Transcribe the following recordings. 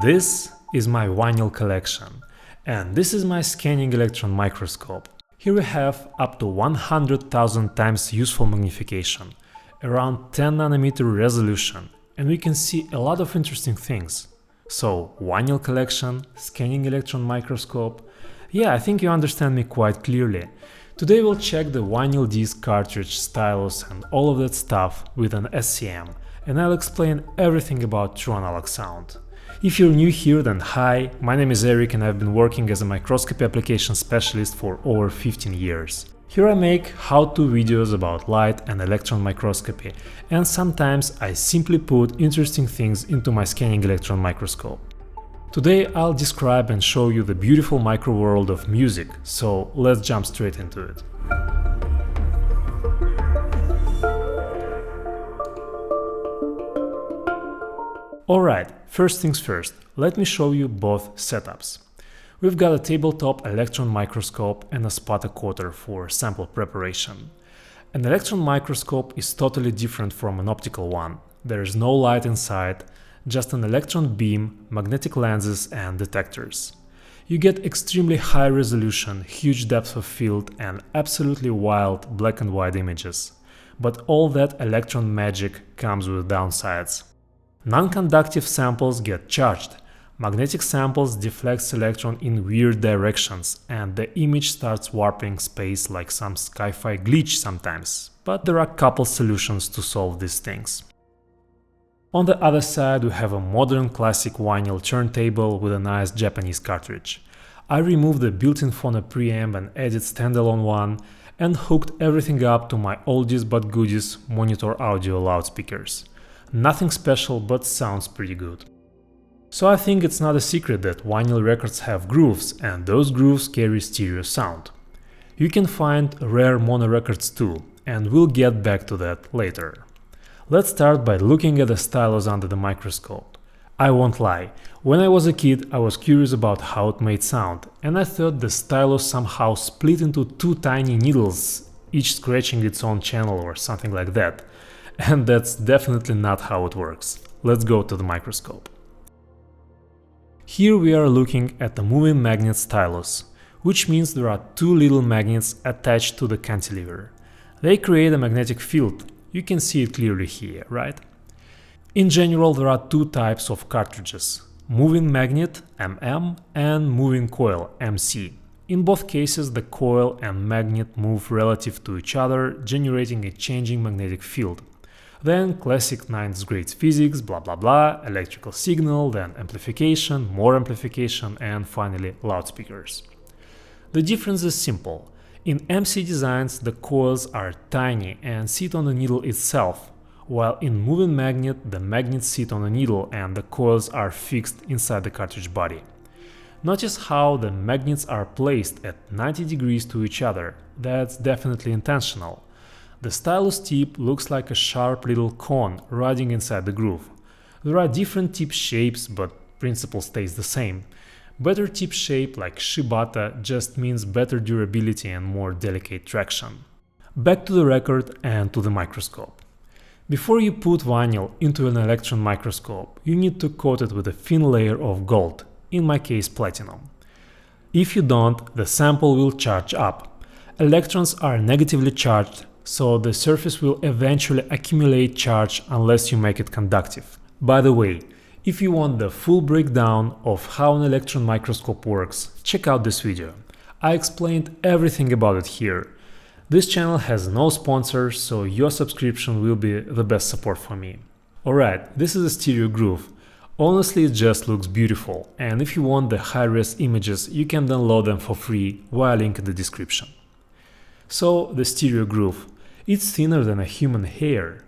This is my vinyl collection, and this is my scanning electron microscope. Here we have up to 100,000 times useful magnification, around 10 nanometer resolution, and we can see a lot of interesting things. So, vinyl collection, scanning electron microscope. Yeah, I think you understand me quite clearly. Today we'll check the vinyl disc, cartridge, stylus and all of that stuff with an SCM, and I'll explain everything about true analog sound. If you're new here, then hi, my name is Eric and I've been working as a microscopy application specialist for over 15 years. Here I make how-to videos about light and electron microscopy, and sometimes I simply put interesting things into my scanning electron microscope. Today I'll describe and show you the beautiful micro world of music, so let's jump straight into it. Alright, first things first, let me show you both setups. We've got a tabletop electron microscope and a spotocoder for sample preparation. An electron microscope is totally different from an optical one. There is no light inside, just an electron beam, magnetic lenses and detectors. You get extremely high resolution, huge depth of field and absolutely wild black and white images. But all that electron magic comes with downsides. Non-conductive samples get charged. Magnetic samples deflect electron in weird directions, and the image starts warping space like some sci-fi glitch sometimes. But there are a couple solutions to solve these things. On the other side, we have a modern classic vinyl turntable with a nice Japanese cartridge. I removed the built-in phono preamp and added standalone one, and hooked everything up to my oldies but goodies monitor audio loudspeakers. Nothing special, but sounds pretty good. So I think it's not a secret that vinyl records have grooves, and those grooves carry stereo sound. You can find rare mono records too, and we'll get back to that later. Let's start by looking at the stylus under the microscope. I won't lie, when I was a kid I was curious about how it made sound, and I thought the stylus somehow split into two tiny needles, each scratching its own channel or something like that. And that's definitely not how it works. Let's go to the microscope. Here we are looking at the moving magnet stylus, which means there are two little magnets attached to the cantilever. They create a magnetic field. You can see it clearly here, right? In general, there are two types of cartridges: moving magnet MM and moving coil MC. In both cases, the coil and magnet move relative to each other, generating a changing magnetic field. Then classic 9th grade physics, blah blah blah, electrical signal, then amplification, more amplification, and finally loudspeakers. The difference is simple. In MC designs, the coils are tiny and sit on the needle itself, while in moving magnet, the magnets sit on the needle and the coils are fixed inside the cartridge body. Notice how the magnets are placed at 90 degrees to each other. That's definitely intentional. The stylus tip looks like a sharp little cone riding inside the groove. There are different tip shapes, but principle stays the same. Better tip shape, like shibata, just means better durability and more delicate traction. Back to the record and to the microscope. Before you put vinyl into an electron microscope, you need to coat it with a thin layer of gold, in my case platinum. If you don't, the sample will charge up. Electrons are negatively charged, so the surface will eventually accumulate charge unless you make it conductive. By the way, if you want the full breakdown of how an electron microscope works, check out this video. I explained everything about it here. This channel has no sponsors, so your subscription will be the best support for me. Alright, this is a stereo groove. Honestly, it just looks beautiful, and if you want the high-res images, you can download them for free via link in the description. So, the stereo groove. It's thinner than a human hair.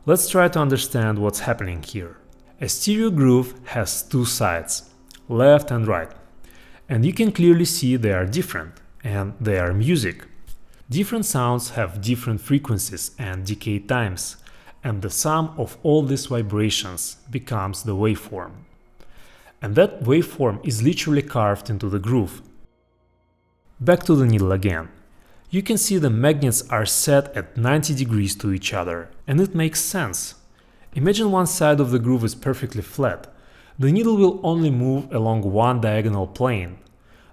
Let's try to understand what's happening here. A stereo groove has two sides, left and right. And you can clearly see they are different, and they are music. Different sounds have different frequencies and decay times, and the sum of all these vibrations becomes the waveform. And that waveform is literally carved into the groove. Back to the needle again. You can see the magnets are set at 90 degrees to each other, and it makes sense. Imagine one side of the groove is perfectly flat. The needle will only move along one diagonal plane.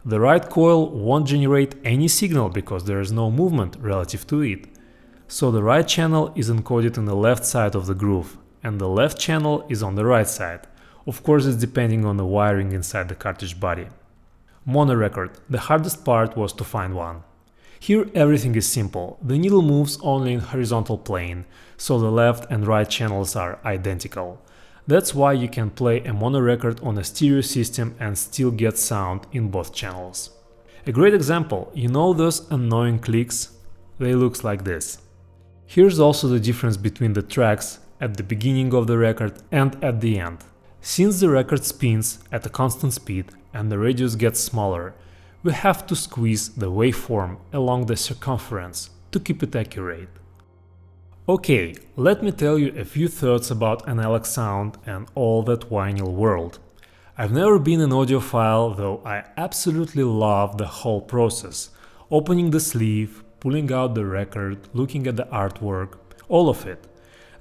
The right coil won't generate any signal because there is no movement relative to it. So the right channel is encoded in the left side of the groove, and the left channel is on the right side. Of course, it's depending on the wiring inside the cartridge body. Mono record. The hardest part was to find one. Here everything is simple. The needle moves only in horizontal plane, so the left and right channels are identical. That's why you can play a mono record on a stereo system and still get sound in both channels. A great example, you know those annoying clicks? They look like this. Here's also the difference between the tracks at the beginning of the record and at the end. Since the record spins at a constant speed and the radius gets smaller, we have to squeeze the waveform along the circumference to keep it accurate. Okay, let me tell you a few thoughts about analog sound and all that vinyl world. I've never been an audiophile, though I absolutely love the whole process. Opening the sleeve, pulling out the record, looking at the artwork, all of it.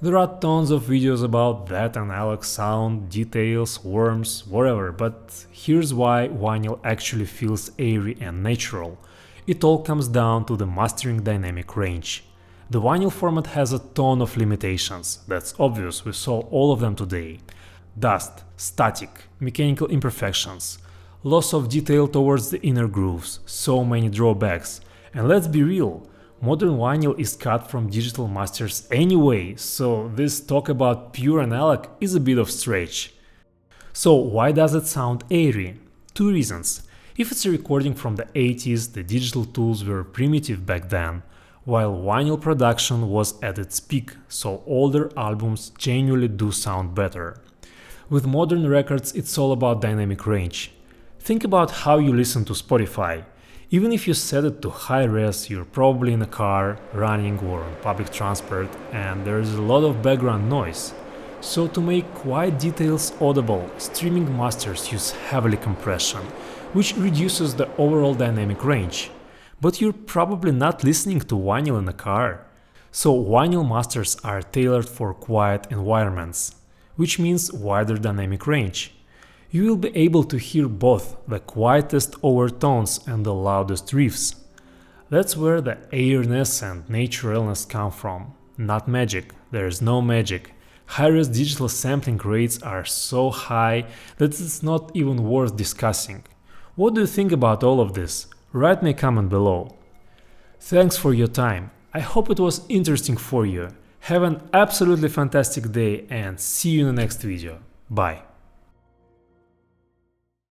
There are tons of videos about that analog sound, details, worms, whatever, but here's why vinyl actually feels airy and natural. It all comes down to the mastering dynamic range. The vinyl format has a ton of limitations, that's obvious, we saw all of them today. Dust, static, mechanical imperfections, loss of detail towards the inner grooves, so many drawbacks. And let's be real, modern vinyl is cut from digital masters anyway, so this talk about pure analog is a bit of stretch. So why does it sound airy? Two reasons. If it's a recording from the 80s, the digital tools were primitive back then, while vinyl production was at its peak, so older albums genuinely do sound better. With modern records, it's all about dynamic range. Think about how you listen to Spotify. Even if you set it to high res, you're probably in a car, running or on public transport, and there's a lot of background noise. So to make quiet details audible, streaming masters use heavily compression, which reduces the overall dynamic range. But you're probably not listening to vinyl in a car. So vinyl masters are tailored for quiet environments, which means wider dynamic range. You will be able to hear both the quietest overtones and the loudest riffs. That's where the airiness and naturalness come from. Not magic, there is no magic. High-res digital sampling rates are so high that it's not even worth discussing. What do you think about all of this? Write me a comment below. Thanks for your time. I hope it was interesting for you. Have an absolutely fantastic day and see you in the next video. Bye.